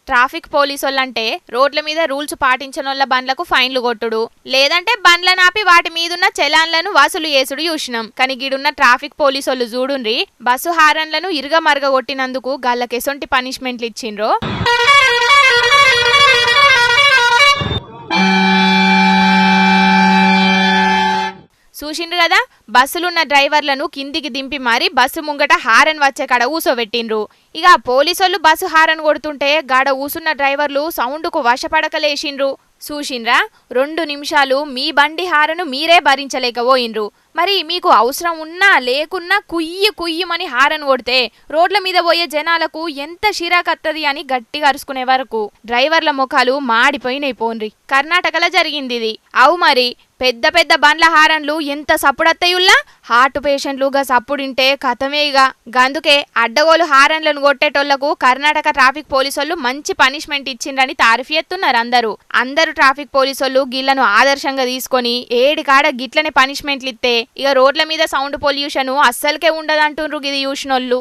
Traffic పోలీసోళ్ళంటే రోడ్ల మీద rules పాటించనోళ్ళ బండ్లకు ఫైన్లు కొట్టుడు, లేదంటే బండ్లను ఆపి వాటి మీదున్న చలాన్లను వసూలు చేసుడు చూసినాం. కానీ గిడున్న ట్రాఫిక్ పోలీసోళ్ళు చూడుండ్రి, బస్సు హారన్లను ఇరుగమరగ కొట్టినందుకు గల్లకెసొంటి పనిష్మెంట్లు ఇచ్చిండ్రో. చూసిండ్రు కదా, బస్సులున్న డ్రైవర్లను కిందికి దింపి మారి బస్సు ముంగట హారన్ వచ్చే కాడ ఊసోబెట్టిండ్రు. ఇక పోలీసోళ్ళు బస్సు హారన్ కొడుతుంటే గాడ ఊసున్న డ్రైవర్లు సౌండ్కు వశపడకలేసిండ్రు. చూసిండ్రా, 2 నిమిషాలు మీ బండి హారను మీరే భరించలేకపోయిండ్రు. మరి మీకు అవసరం ఉన్నా లేకున్నా కుయ్యి కుయ్యమని హారన్ కొడితే రోడ్ల మీద పోయే జనాలకు ఎంత షిరాకత్తది అని గట్టిగా అరుచుకునే వరకు డ్రైవర్ల ముఖాలు మాడిపోయినాయి పోన్రి. కర్ణాటకలో జరిగింది ఇది. అవు మరి పెద్ద పెద్ద బండ్ల హారన్లు ఎంత సప్పుడత్తయుల్లా హార్ట్ పేషెంట్లుగా సప్పుడింటే కథమేగా. గందుకే అడ్డగోలు హారన్లను కొట్టేటోళ్లకు కర్ణాటక ట్రాఫిక్ పోలీసోళ్ళు మంచి పనిష్మెంట్ ఇచ్చిండ్రని తారీఫ్ చేస్తున్నారు అందరూ ట్రాఫిక్ పోలీసోళ్ళు గిళ్లను ఆదర్శంగా తీసుకొని ఏడికాడ గిట్లనే పనిష్మెంట్లు ఇస్తే ఇక రోడ్ల మీద సౌండ్ పొల్యూషన్ అస్సలకే ఉండదంటుండ్రు గిది చూసినోళ్ళు.